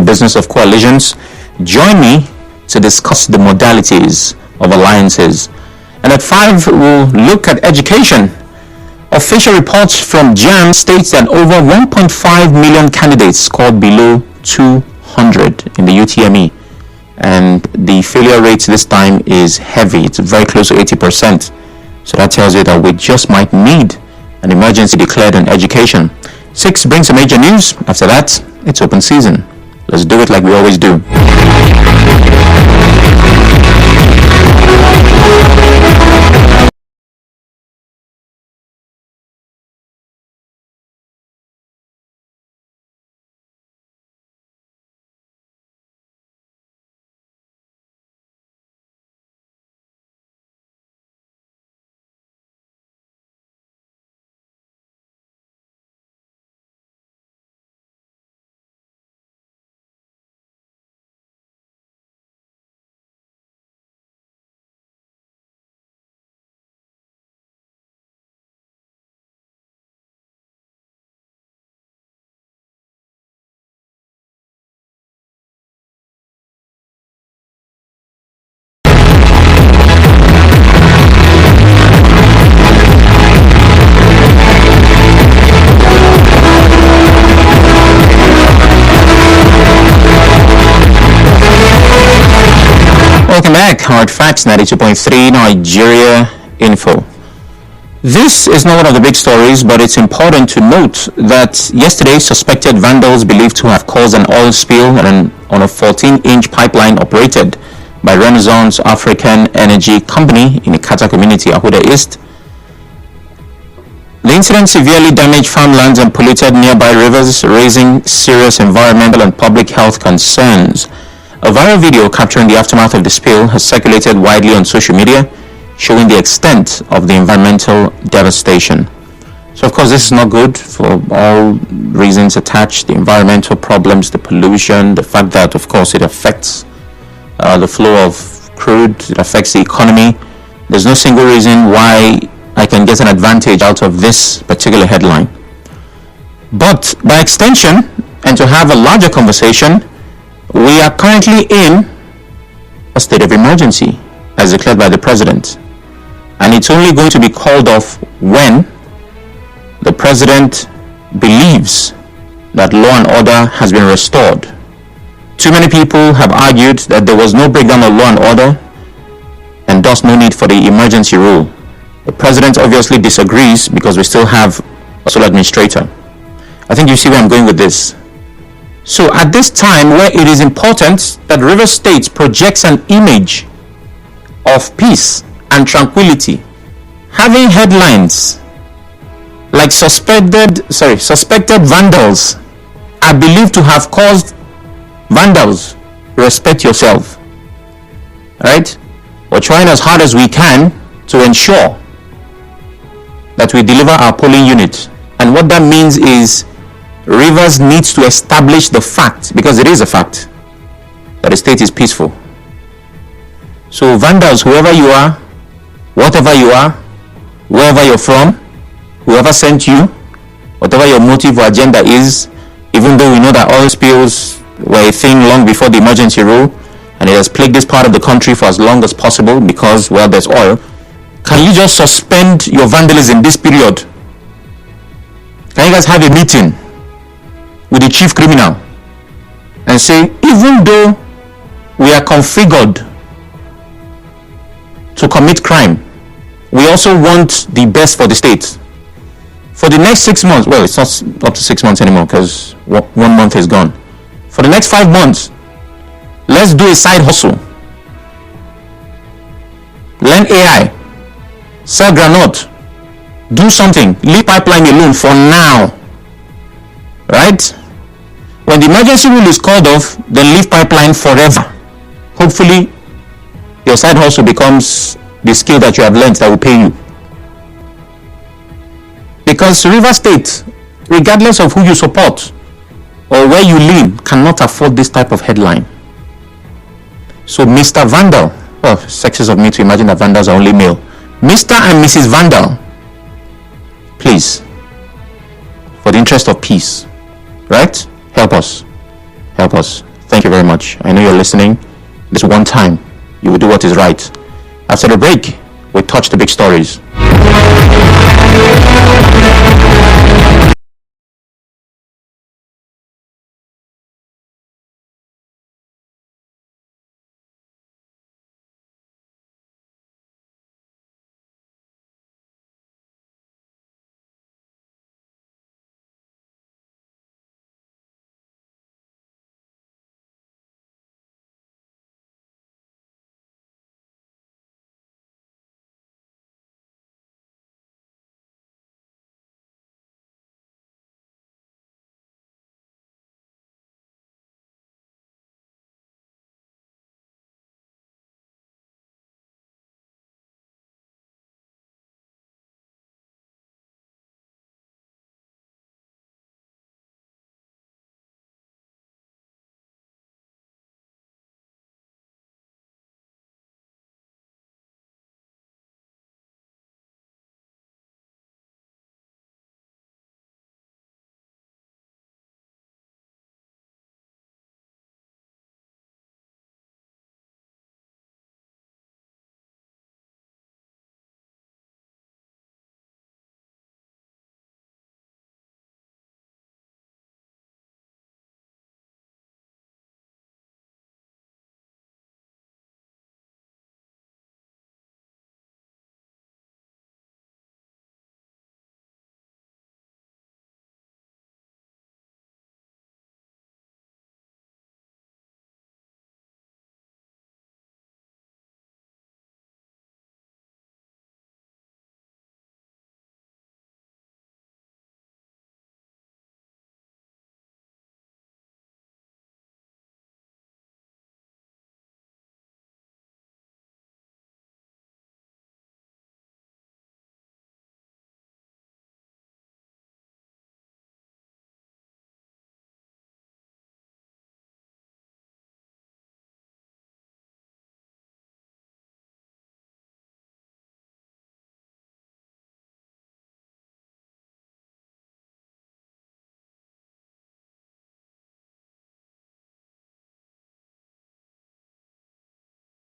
business of coalitions. Join me to discuss the modalities of alliances. And at 5, we'll look at education. Official reports from JAM states that over 1.5 million candidates scored below 200 in the UTME. And the failure rate this time is heavy. It's very close to 80%. So that tells you that we just might need an emergency declared on education. 6 brings some major news. After that, it's open season. Let's do it like we always do. Welcome back. Hard Facts 92.3 Nigeria Info. This is not one of the big stories, but it's important to note that yesterday suspected vandals believed to have caused an oil spill on a 14-inch pipeline operated by Renaissance African Energy Company in the Kata community, Ahuda East. The incident severely damaged farmlands and polluted nearby rivers, raising serious environmental and public health concerns. A viral video capturing the aftermath of the spill has circulated widely on social media, showing the extent of the environmental devastation. So of course this is not good for all reasons attached: the environmental problems, the pollution, the fact that of course it affects the flow of crude, it affects the economy. There's no single reason why I can get an advantage out of this particular headline. But by extension, and to have a larger conversation, we are currently in a state of emergency as declared by the president, and it's only going to be called off when the president believes that law and order has been restored. Too many people have argued that there was no breakdown of law and order and thus no need for the emergency rule. The president obviously disagrees because we still have a sole administrator. I think you see where I'm going with this. So at this time where it is important that Rivers State projects an image of peace and tranquility, having headlines like suspected vandals are believed to have caused vandals, respect yourself, right? We're trying as hard as we can to ensure that we deliver our polling unit, and what that means is Rivers needs to establish the fact, because it is a fact, that the state is peaceful. So vandals, whoever you are, whatever you are, wherever you're from, whoever sent you, whatever your motive or agenda is, even though we know that oil spills were a thing long before the emergency rule, and it has plagued this part of the country for as long as possible because, well, there's oil, can you just suspend your vandalism this period? Can you guys have a meeting with the chief criminal and say, even though we are configured to commit crime, we also want the best for the state. For the next 6 months, well, it's not up to 6 months anymore because 1 month is gone. For the next 5 months, let's do a side hustle. Learn AI, sell granite, do something, leave pipeline alone for now. Right? When the emergency rule is called off, then leave pipeline forever. Hopefully, your side hustle becomes the skill that you have learned that will pay you. Because Rivers State, regardless of who you support or where you live, cannot afford this type of headline. So Mr. Vandal, well, sexist of me to imagine that vandals are only male. Mr. and Mrs. Vandal, please, for the interest of peace, right? Help us. Thank you very much. I know you're listening. This one time, you will do what is right. After the break, we touch the big stories.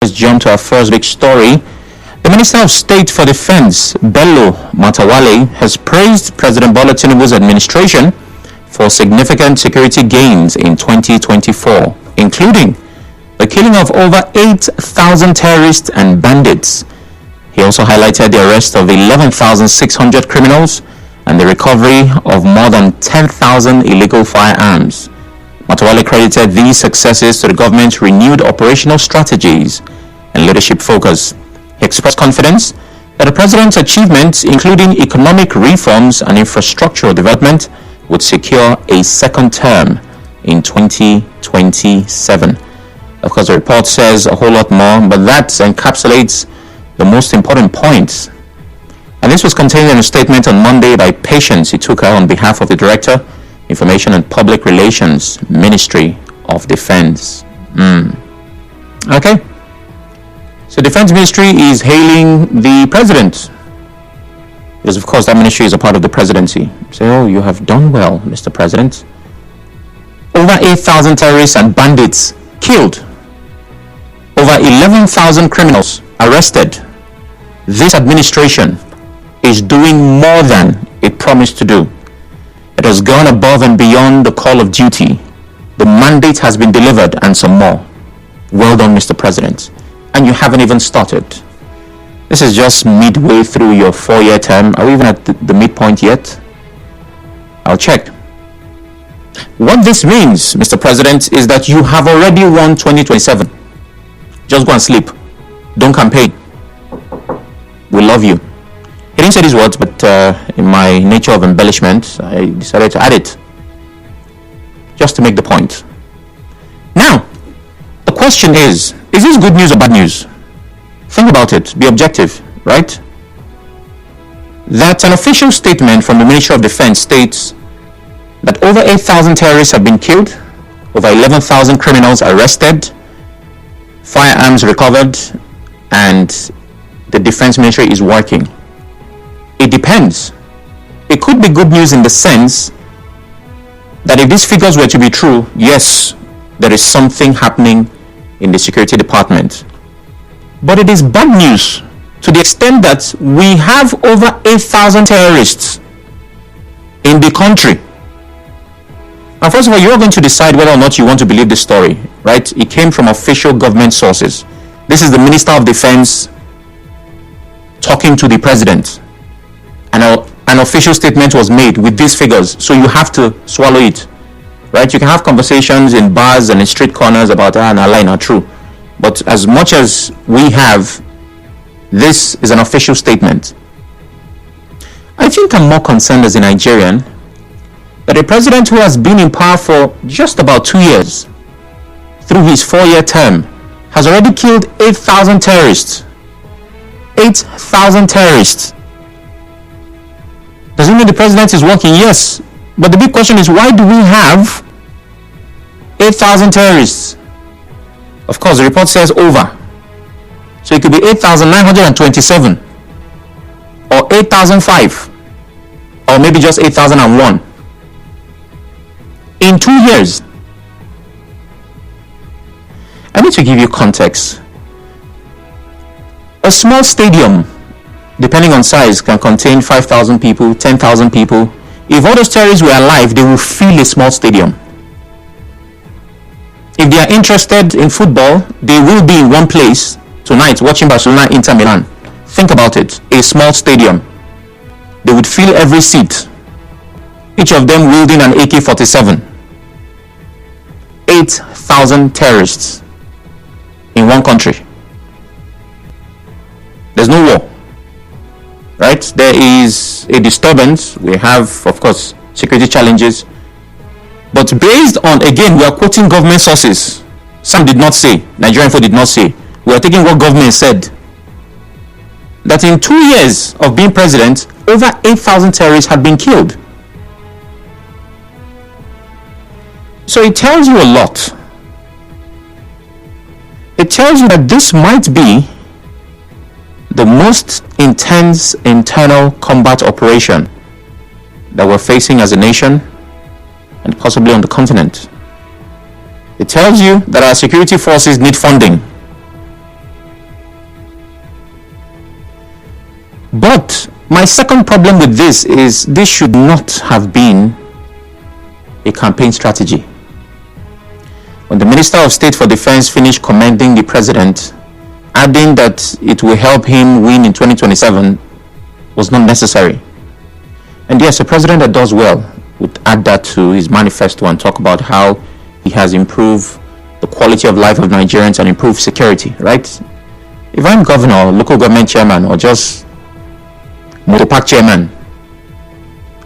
Let's jump to our first big story. The Minister of State for Defense, Bello Matawalle, has praised President Bola Tinubu's administration for significant security gains in 2024, including the killing of over 8,000 terrorists and bandits. He also highlighted the arrest of 11,600 criminals and the recovery of more than 10,000 illegal firearms. Matawalle credited these successes to the government's renewed operational strategies and leadership focus. He expressed confidence that the president's achievements, including economic reforms and infrastructural development, would secure a second term in 2027. Of course, the report says a whole lot more, but that encapsulates the most important points. And this was contained in a statement on Monday by Patience Ituka on behalf of the Director, Information and Public Relations, Ministry of Defense. Okay. So Defense Ministry is hailing the President, because of course that ministry is a part of the presidency. Say, oh, you have done well, Mr. President. Over 8,000 terrorists and bandits killed. Over 11,000 criminals arrested. This administration is doing more than it promised to do. It has gone above and beyond the call of duty. The mandate has been delivered and some more. Well done, Mr. President. And you haven't even started. This is just midway through your 4-year term. Are we even at the midpoint yet? I'll check. What this means, Mr. President, is that you have already won 2027. Just go and sleep. Don't campaign. We love you. He didn't say these words, but in my nature of embellishment, I decided to add it. Just to make the point. Now, the question is this good news or bad news? Think about it. Be objective, right? That an official statement from the Ministry of Defense states that over 8,000 terrorists have been killed, over 11,000 criminals arrested, firearms recovered, and the Defense Ministry is working. It depends. It could be good news in the sense that if these figures were to be true, yes, there is something happening in the security department. But it is bad news to the extent that we have over 8,000 terrorists in the country. And first of all, you're going to decide whether or not you want to believe this story, right? It came from official government sources. This is the Minister of Defense talking to the president. And an official statement was made with these figures, so you have to swallow it, right? You can have conversations in bars and in street corners about and lie not true, but as much as we have, this is an official statement. I think I'm more concerned as a Nigerian that a president who has been in power for just about 2 years, through his 4-year term, has already killed 8,000 terrorists. 8,000 terrorists. Does it mean the president is working? Yes. But the big question is, why do we have 8,000 terrorists? Of course, the report says over. So it could be 8,927 or 8,005 or maybe just 8,001 in 2 years. I need to give you context. A small stadium, depending on size, can contain 5,000 people, 10,000 people. If all those terrorists were alive, they will fill a small stadium. If they are interested in football, they will be in one place tonight watching Barcelona Inter Milan. Think about it. A small stadium. They would fill every seat, each of them wielding an AK-47. 8,000 terrorists in one country. There's no war, right? There is a disturbance. We have, of course, security challenges. But based on, again, we are quoting government sources. Some did not say, Nigerian Info did not say. We are taking what government said. That in 2 years of being president, over 8,000 terrorists had been killed. So it tells you a lot. It tells you that this might be the most intense internal combat operation that we're facing as a nation and possibly on the continent. It tells you that our security forces need funding. But my second problem with this is this should not have been a campaign strategy. When the Minister of State for Defense finished commending the president, adding that it will help him win in 2027 was not necessary. And yes, a president that does well would add that to his manifesto and talk about how he has improved the quality of life of Nigerians and improved security, right? If I'm governor, local government chairman, or just motor park chairman,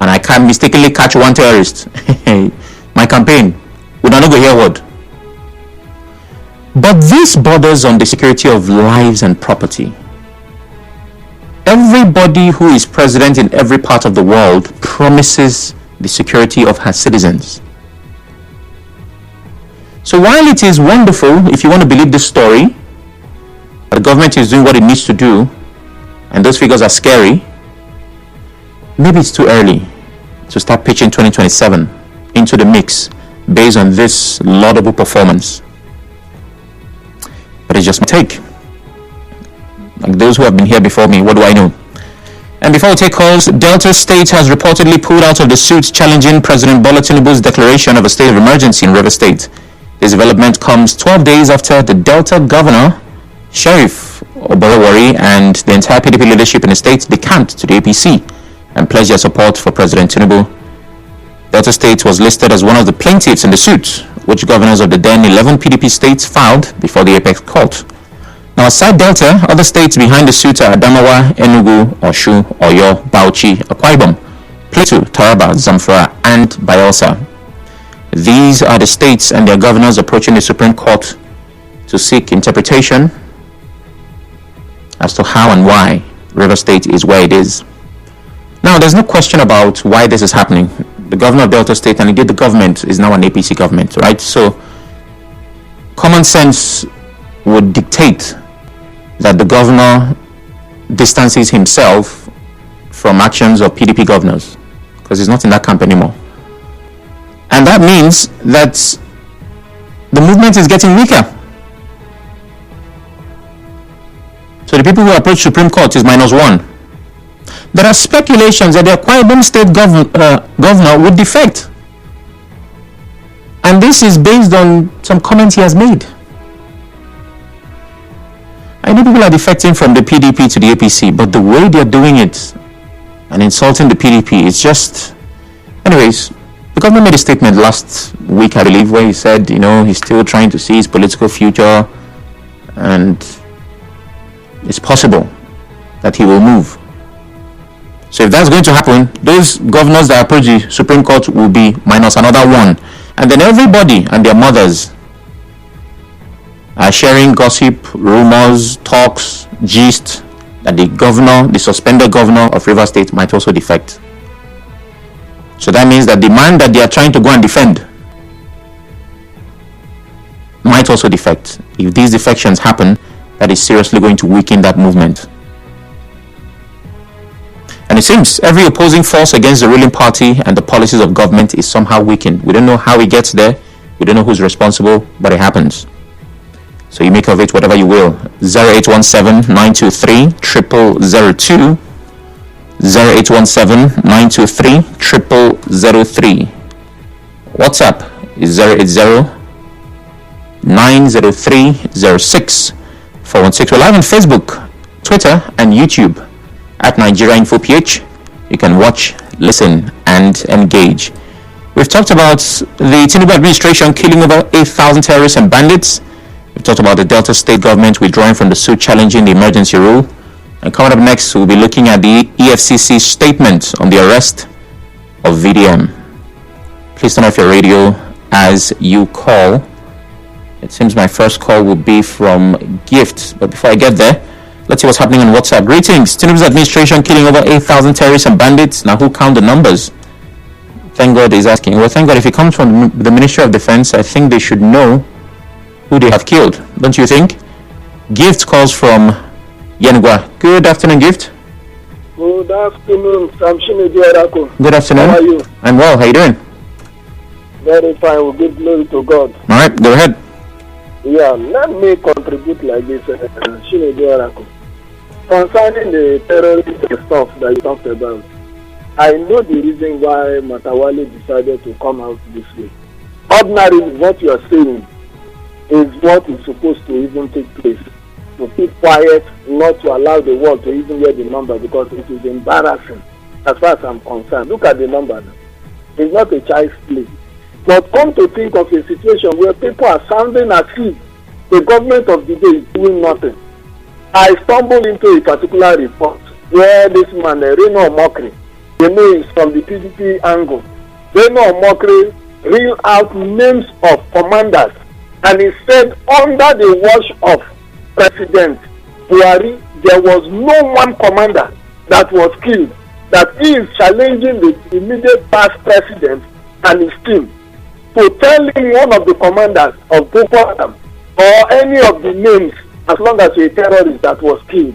and I can mistakenly catch one terrorist, my campaign would not go hear word. But this borders on the security of lives and property. Everybody who is president in every part of the world promises the security of her citizens. So while it is wonderful, if you want to believe this story, that the government is doing what it needs to do, and those figures are scary, maybe it's too early to start pitching 2027 into the mix based on this laudable performance. But it's just my take. Like those who have been here before me, what do I know? And before we take calls, Delta State has reportedly pulled out of the suit challenging President Bola Tinubu's declaration of a state of emergency in River State. This development comes 12 days after the Delta governor, Sheriff Oborowori, and the entire PDP leadership in the state decamped to the APC and pledged their support for President Tinubu. Delta State was listed as one of the plaintiffs in the suit, which governors of the then 11 PDP states filed before the Apex Court. Now, aside Delta, other states behind the suit are Adamawa, Enugu, Osun, Oyo, Bauchi, Akwa Ibom, Plateau, Taraba, Zamfara, and Bayelsa. These are the states and their governors approaching the Supreme Court to seek interpretation as to how and why River State is where it is. Now, there's no question about why this is happening. The governor of Delta State, and indeed the government, is now an APC government, right? So, common sense would dictate that the governor distances himself from actions of PDP governors, because he's not in that camp anymore. And that means that the movement is getting weaker. So the people who approach Supreme Court is -1. There are speculations that the Akwa Ibom State governor would defect. And this is based on some comments he has made. I know people are defecting from the PDP to the APC, but the way they're doing it and insulting the PDP is just... Anyways, the government made a statement last week, I believe, where he said, he's still trying to see his political future and it's possible that he will move. So if that's going to happen, those governors that approach the Supreme Court will be minus another 1. And then everybody and their mothers are sharing gossip, rumors, talks, gist that the suspended governor of Rivers State might also defect. So that means that the man that they are trying to go and defend might also defect. If these defections happen, that is seriously going to weaken that movement. And it seems every opposing force against the ruling party and the policies of government is somehow weakened. We don't know how it gets there. We don't know who's responsible, but it happens. So you make of it whatever you will. 0817-923-0002. 0817-923-0003. WhatsApp is 080-903-06-416. We're live on Facebook, Twitter, and YouTube at Nigeria Info PH. You can watch, listen, and engage. We've talked about the Tinubu administration killing over 8,000 terrorists and bandits. We've talked about the Delta State government withdrawing from the suit challenging the emergency rule. And coming up next, we'll be looking at the EFCC statement on the arrest of VDM. Please turn off your radio as you call. It seems my first call will be from Gift. But before I get there, let's see what's happening on WhatsApp. Greetings. Tinubu's administration killing over 8,000 terrorists and bandits. Now, who count the numbers? Thank God is asking. Well, thank God. If it comes from the Ministry of Defense, I think they should know who they have killed. Don't you think? Gift calls from Yenugwa. Good afternoon, Gift. Good afternoon, Samshine Diarako. Good afternoon. How are you? I'm well. How are you doing? Very fine. We give glory to God. All right. Go ahead. Yeah, let me contribute like this, Samshine Diarako. Concerning the terrorist stuff that you talked about, I know the reason why Matawale decided to come out this way. Ordinarily, what you are saying is what is supposed to even take place. To keep quiet, not to allow the world to even hear the number, because it is embarrassing as far as I'm concerned. Look at the number now. It's not a child's play. But come to think of a situation where people are sounding as if the government of the day is doing nothing. I stumbled into a particular report where this man, Reno Omokri, they know it's from the PDP angle. Reno Omokri reeled out names of commanders, and he said under the watch of President Buhari, there was no one commander that was killed, that he is challenging the immediate past president and his team to tell him one of the commanders of Boko Haram or any of the names, as long as you're a terrorist, that was killed.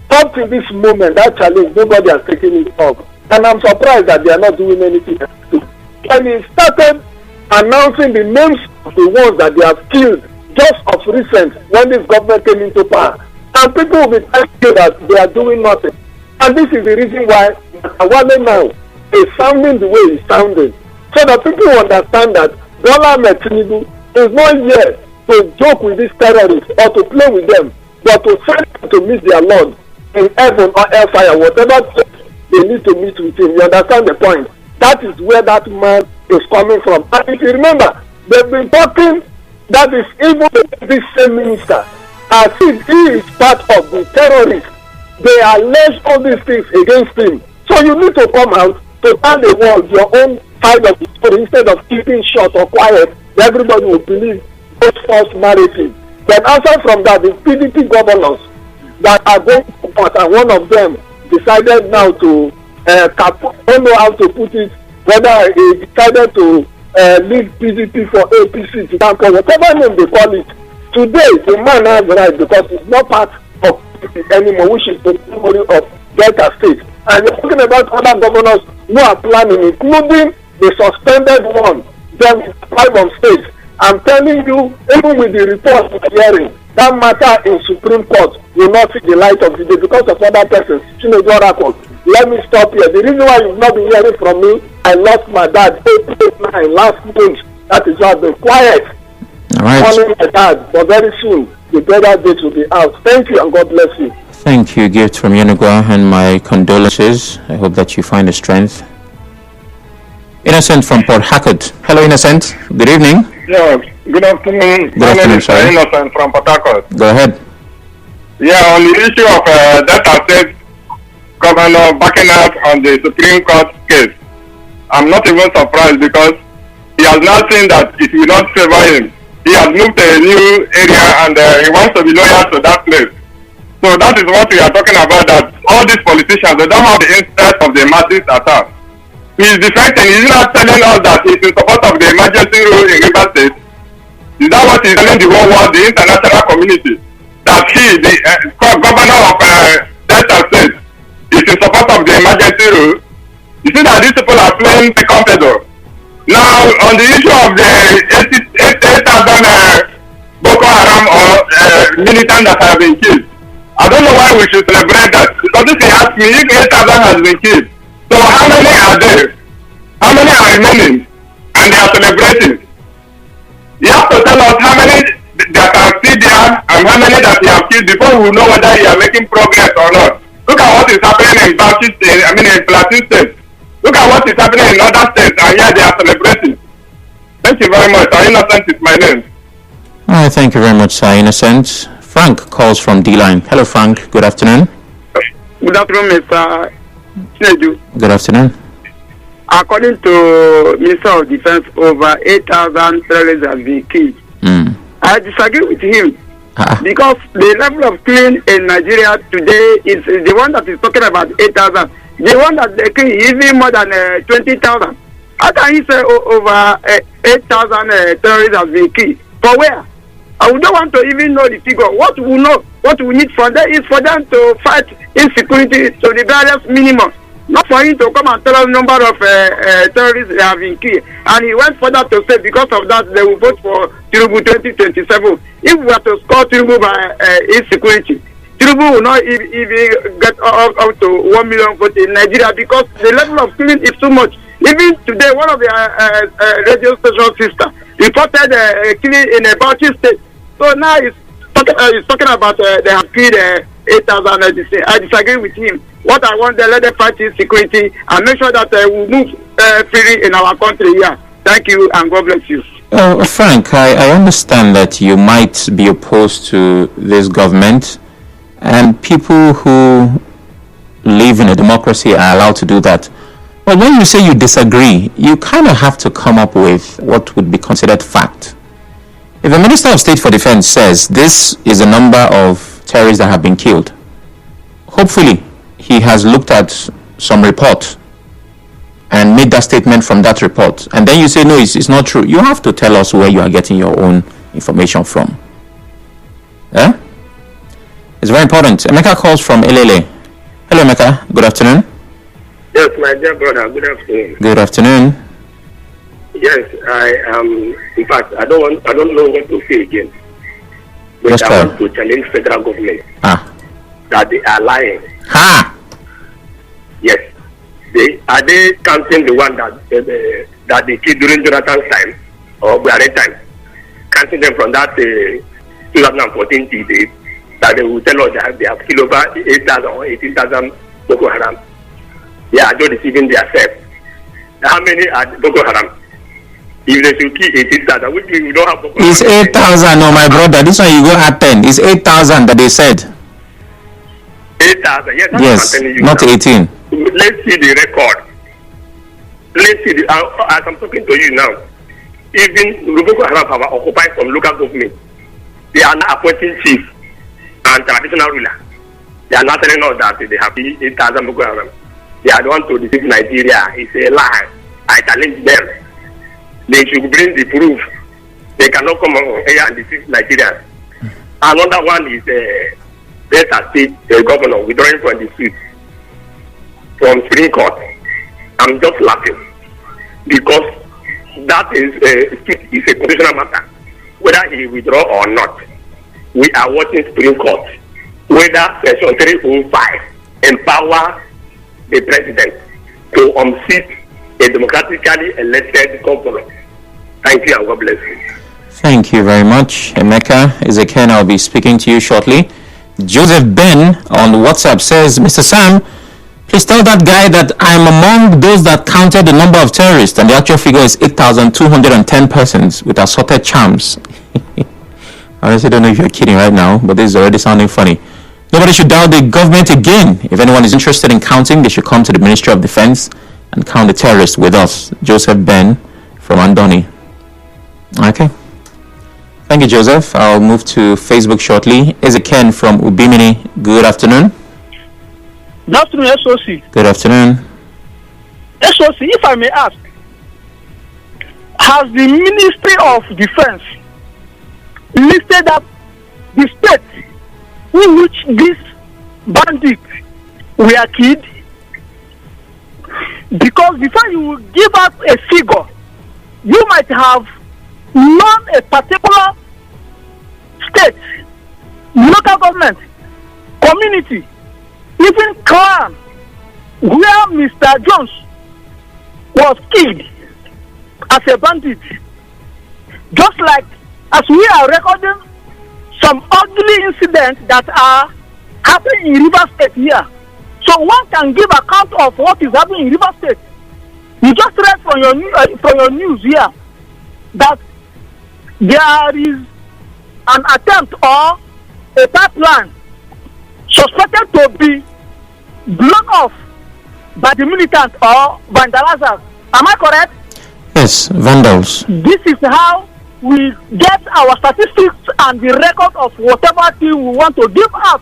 Up to this moment, that challenge, nobody has taken it up. And I'm surprised that they are not doing anything else. When he started announcing the names of the ones that they have killed just of recent, when this government came into power, and people will be telling you that they are doing nothing. And this is the reason why Wale now is sounding the way he's sounding, so that people understand that Bola Ahmed Tinubu is not here to joke with these terrorists or to play with them, but to send them to meet their Lord in heaven or hellfire, whatever they need to meet with him. You understand the point? That is where that man is coming from. And if you remember, they've been talking that is even this same minister, as if he is part of the terrorists. They allege all these things against him. So you need to come out to tell the world your own side of the story, instead of keeping short or quiet. Everybody will believe those false narratives. Then aside from that, the PDP governors that are going to court, and one of them decided now to I don't know how to put it, whether he decided to leave PDP for APC to come for whatever name they call it. Today, the man has right, because it's not part of PDP anymore, which is the memory of Delta State. And we're talking about other governors who are planning, including the suspended one, then 5 on state. I'm telling you, even with the report we're hearing, that matter in Supreme Court will not see the light of the day because of other persons. Tinubu Oracle. Let me stop here. The reason why you've not been hearing from me, I lost my dad 889 last month. That is why I've been quiet. All right. Calling my dad, but very soon the brother date will be out. Thank you and God bless you. Thank you, Gift from Unigua, and my condolences. I hope that you find the strength. Innocent from Port Harcourt. Hello, Innocent. Good evening. Yes, good afternoon. Good afternoon, sir. Innocent from Port Harcourt. Go ahead. Yeah, on the issue of Delta State Governor backing out on the Supreme Court case, I'm not even surprised because he has now seen that it will not favor him. He has moved to a new area and he wants to be loyal to that place. So that is what we are talking about, that all these politicians, they don't have the interest of the masses at all. He is defecting. He's not telling us that he's in support of the emergency rule in River State. Is that what he's telling the whole world, the international community? That he, the governor of Delta State, is in support of the emergency rule? You see that these people are playing the competitor. Now, on the issue of the 8,000 Boko Haram or militants that have been killed, I don't know why we should celebrate that. Because if you ask me, if 8,000 has been killed, so how many are there? How many are remaining? And they are celebrating. You have to tell us how many that are still there and how many that you have killed before we know whether you are making progress or not. Look at what is happening in Plateau State. Look at what is happening in other states, and yet they are celebrating. Thank you very much. Innocent is my name. All right, thank you very much, Sir Innocent. Frank calls from D-Line. Hello, Frank. Good afternoon. Good afternoon, Mr. Tinubu. Good afternoon. According to Minister of Defense, over 8,000 terrorists have been killed. I disagree with him because the level of killing in Nigeria today is the one that is talking about 8,000. The one that they kill is even more than 20,000. How can he say over 8,000 terrorists have been killed? For where? I would not want to even know the figure. What we know, what we need from them is for them to fight insecurity to the various minimum. Not for him to come and tell us number of terrorists that have been killed. And he went further to say because of that they will vote for Tinubu 2027. If we were to score Tinubu by insecurity, Tinubu will not even get up to 1 million votes in Nigeria because the level of killing is too much. Even today, one of the radio station sisters reported killing in a Bauchi state. So now he's talking about they have killed 8,000. I disagree with him. What I want, let them fight insecurity and make sure that we move freely in our country here. Thank you and God bless you. Frank, I understand that you might be opposed to this government, and people who live in a democracy are allowed to do that. But when you say you disagree, you kind of have to come up with what would be considered fact. If the Minister of State for Defense says this is a number of terrorists that have been killed, hopefully he has looked at some report and made that statement from that report. And then you say, no, it's not true. You have to tell us where you are getting your own information from. Yeah? It's very important. Emeka calls from Elele. Hello, Emeka. Good afternoon. Yes, my dear brother. Good afternoon. Good afternoon. Yes, I am. In fact, I don't know what to say again. But Just I want to challenge federal government that they are lying. Yes, are they counting the one that they killed during Jonathan's time or Buhari time? Counting them from that 2014 till date, that they will tell us that they have killed over 8,000 or 18,000 Boko Haram. They are just deceiving themselves. How many are Boko Haram? If they should kill 18,000, which we don't have Boko Haram. It's 8,000, no, my brother. This one you go at 10. It's 8,000 that they said. 8,000, yes, not now. 18. Let's see the record. Let's see, as I'm talking to you now, even Boko Haram have occupied some local government. They are now appointing chiefs and traditional rulers. They are not telling us that they have 8,000 Boko Haram. They are the one to deceive Nigeria. It's a lie. I challenge them. They should bring the proof. They cannot come on here and deceive Nigeria. Another one is Delta State governor withdrawing from the suit from Supreme Court. I'm just laughing because that is is a constitutional matter. Whether he withdraw or not, we are watching Supreme Court. Whether Section 305 empower the president to unseat a democratically elected governor. Thank you and God bless you. Thank you very much, Emeka. Ezekiel, I'll be speaking to you shortly. Joseph Ben on WhatsApp says, Mr. Sam, please tell that guy that I'm among those that counted the number of terrorists, and the actual figure is 8,210 persons with assorted charms. I honestly don't know if you're kidding right now, but this is already sounding funny. Nobody should doubt the government again. If anyone is interested in counting, they should come to the Ministry of Defense and count the terrorists with us. Joseph Ben from Andoni. Okay. Thank you, Joseph. I'll move to Facebook shortly. Ezekiel from Ubimini. Good afternoon. Good afternoon, SOC. Good afternoon. SOC, if I may ask, has the Ministry of Defense listed up the state in which these bandits were killed? Because before you give us a figure, you might have known a particular state, local government, community, even clan, where Mr. Jones was killed as a bandit. Just like as we are recording some ugly incidents that are happening in River State here. So one can give account of what is happening in River State. You just read from your news here that there is an attempt or a pipeline suspected to be blown off by the militants or vandalizers. Am I correct? Yes, vandals. This is how we get our statistics and the record of whatever thing we want to give out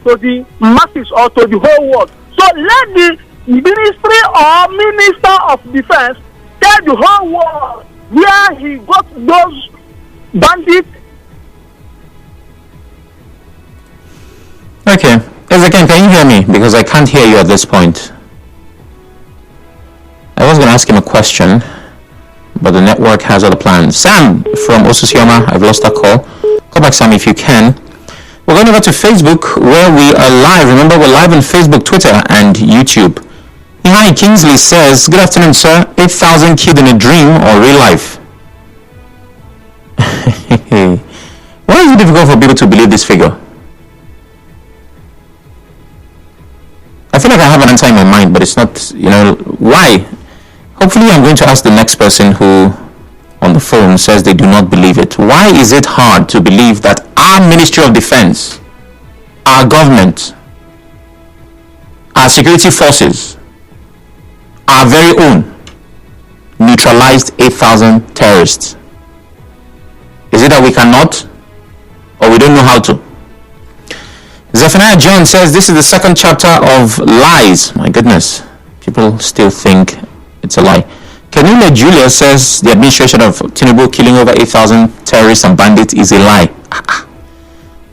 to the masses or to the whole world. So let the Ministry or Minister of Defense tell the whole world where he got those bandits. Okay. Ezekiel, can you hear me? Because I can't hear you at this point. I was going to ask him a question, but the network has other plans. Sam from Osusioma, I've lost that call. Call back, Sam, if you can. We're going over to Facebook, where we are live. Remember, we're live on Facebook, Twitter, and YouTube. Hi, Kingsley says, good afternoon, sir. 8,000 killed in a dream or real life? Why is it difficult for people to believe this figure? I feel like I have an answer in my mind, but it's not, why? Hopefully I'm going to ask the next person who on the phone says they do not believe it. Why is it hard to believe that our Ministry of Defense, our government, our security forces, our very own, neutralized 8,000 terrorists? Is it that we cannot, or we don't know how to? Zephaniah John says this is the second chapter of lies. My goodness, people still think it's a lie. Kenule Julia says the administration of Tinubu killing over 8,000 terrorists and bandits is a lie.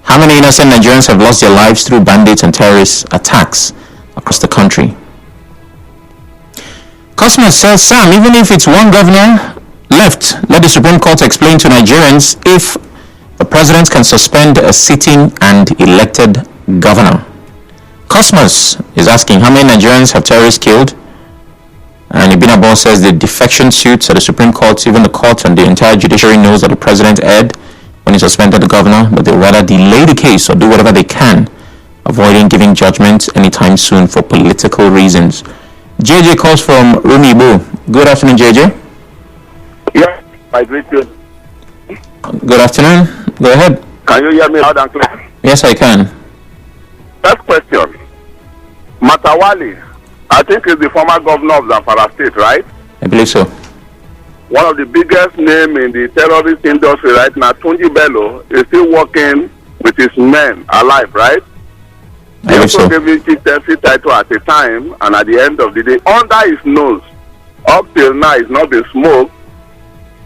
How many innocent Nigerians have lost their lives through bandits and terrorist attacks across the country? Cosmos says, Sam, even if it's one governor left, let the Supreme Court explain to Nigerians if the president can suspend a sitting and elected governor. Cosmos is asking, how many Nigerians have terrorists killed? And Ibinabo says the defection suits at the Supreme Court, even the court and the entire judiciary knows that the president erred when he suspended the governor, but they'll rather delay the case or do whatever they can, avoiding giving judgment anytime soon for political reasons. JJ calls from Rumibu. Good afternoon, JJ. Yeah, I greet you. Good afternoon. Go ahead. Can you hear me loud and clear? Yes, I can. First question. Matawali, I think is the former governor of Zamfara State, right? I believe so. One of the biggest names in the terrorist industry right now, Tunji Bello, is still working with his men alive, right? They also gave him chieftaincy title at the time, and at the end of the day, under his nose, up till now, it's not been smoked.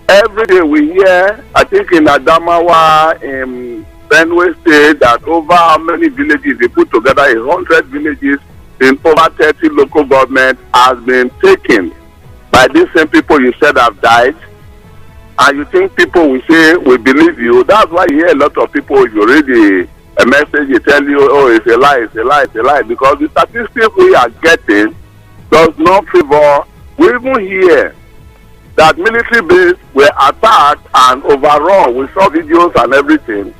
Every day we hear, I think in Adamawa, in Benue State, that over how many villages they put together, 100 villages in over 30 local government has been taken by these same people you said have died. and you think people will say, we believe you. That's why you hear a lot of people, if you read a message, they tell you, oh, it's a lie, it's a lie, it's a lie. Because the statistics we are getting does not favor. We even hear that military bases were attacked and overrun. We saw videos and everything.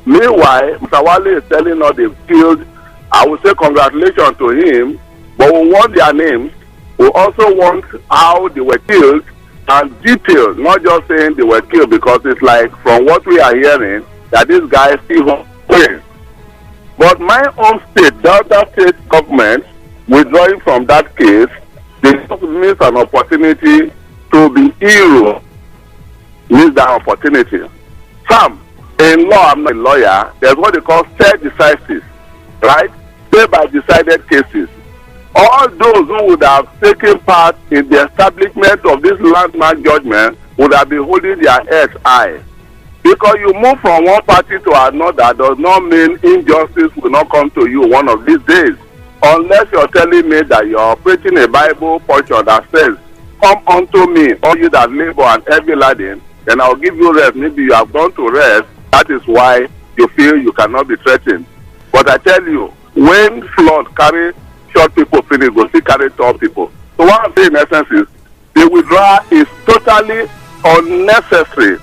Meanwhile, Mr. Wale is telling us they've killed. I will say congratulations to him, but we want their names. We also want how they were killed and details, not just saying they were killed, because it's like from what we are hearing that this guy still won. But my own state, Delta State government, withdrawing from that case, they just miss an opportunity to be hero. Miss that opportunity. Sam, in law, I'm not a lawyer, there's what they call stare decisis, right? Stay by decided cases. All those who would have taken part in the establishment of this landmark judgment would have been holding their heads high. Because you move from one party to another does not mean injustice will not come to you one of these days. Unless you're telling me that you're operating a Bible portion that says, come unto me, all you that labor and heavy laden, then I'll give you rest. Maybe you have gone to rest. That is why you feel you cannot be threatened. But I tell you, when flood carry short people finish, go see carry tall people. So what I'm saying in essence is, the withdrawal is totally unnecessary.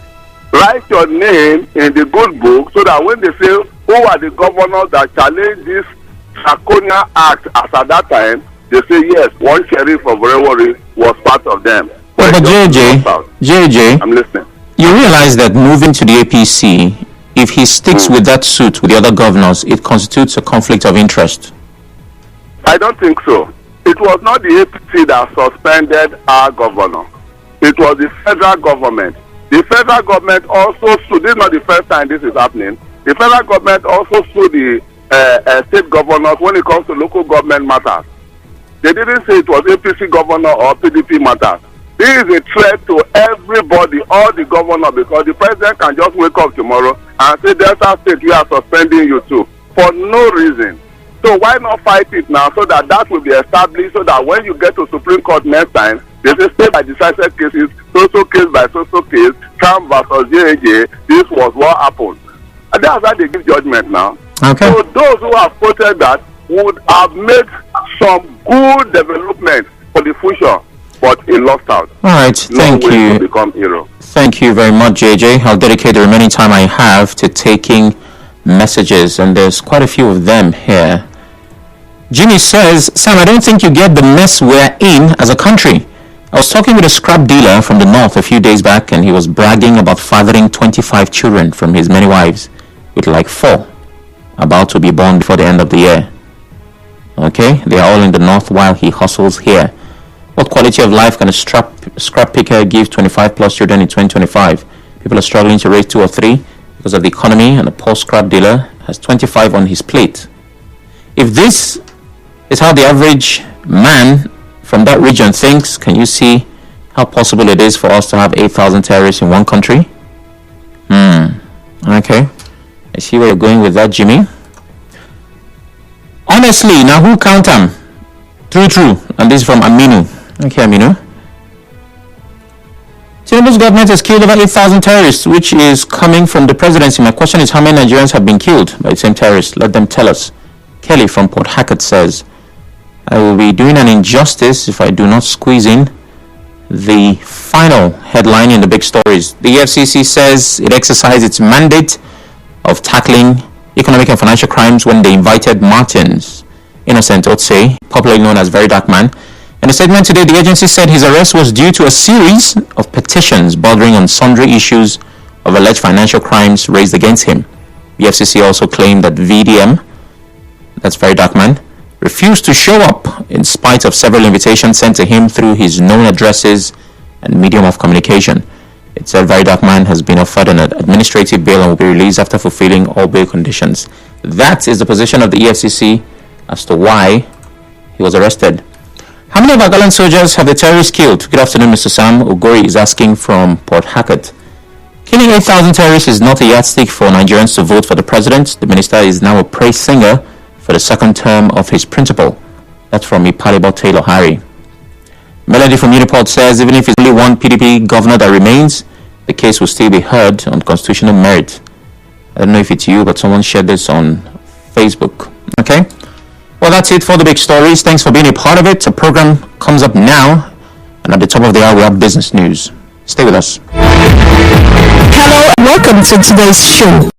Write your name in the good book so that when they say, who are the governors that challenged this draconian act as at that time, they say, yes, one sheriff of Rewari was part of them. Well, but JJ, I'm listening. You realize that moving to the APC, if he sticks with that suit with the other governors, it constitutes a conflict of interest? I don't think so. It was not the APC that suspended our governor. It was the federal government. The federal government also sued. This is not the first time this is happening. The federal government also sued the state governors when it comes to local government matters. They didn't say it was APC governor or PDP matters. This is a threat to everybody, all the governors, because the president can just wake up tomorrow and say, Delta State, we are suspending you too, for no reason. So why not fight it now so that that will be established, so that when you get to Supreme Court next time, they say state by decisive cases, so case by so case, Trump versus JJ, this was what happened. And that's how they give judgment now. Okay. So those who have quoted that would have made some good development for the future, but it lost out. All right, thank you. To become hero. Thank you very much, JJ. I'll dedicate the remaining time I have to taking messages, and there's quite a few of them here. Jimmy says, Sam, I don't think you get the mess we're in as a country. I was talking with a scrap dealer from the north a few days back, and he was bragging about fathering 25 children from his many wives, with like 4 about to be born before the end of the year. Okay, they are all in the north while he hustles here. What quality of life can a scrap picker give 25 plus children in 2025? People are struggling to raise 2 or 3 because of the economy, and a poor scrap dealer has 25 on his plate. If this is how the average man from that region thinks, can you see how possible it is for us to have 8,000 terrorists in one country? Okay, I see where you're going with that, Jimmy. Honestly, now who count them? True. And this is from Aminu. Okay, Aminu. Tinubu's government has killed over 8,000 terrorists, which is coming from the presidency. My question is, how many Nigerians have been killed by the same terrorists? Let them tell us. Kelly from Port Hackett says, I will be doing an injustice if I do not squeeze in the final headline in the big stories. The FCC says it exercised its mandate of tackling economic and financial crimes when they invited Martins, Innocent Otse, popularly known as Very Dark Man. In a statement today, the agency said his arrest was due to a series of petitions bordering on sundry issues of alleged financial crimes raised against him. The FCC also claimed that VDM, that's Very Dark Man, refused to show up in spite of several invitations sent to him through his known addresses and medium of communication. It said Very Dark Man has been offered an administrative bail and will be released after fulfilling all bail conditions. That is the position of the EFCC as to why he was arrested. How many of our gallant soldiers have the terrorists killed? Good afternoon, Mr. Sam. Ogori is asking from Port Hackett. Killing 8,000 terrorists is not a yardstick for Nigerians to vote for the president. The minister is now a praise singer for the second term of his principal. That's from Ipalibo Taylor Harry. Melody from Uniport says, even if it's only one PDP governor that remains, the case will still be heard on constitutional merit. I don't know if it's you, but someone shared this on Facebook. Okay? Well, that's it for the big stories. Thanks for being a part of it. The program comes up now, and at the top of the hour, we have business news. Stay with us. Hello, and welcome to today's show.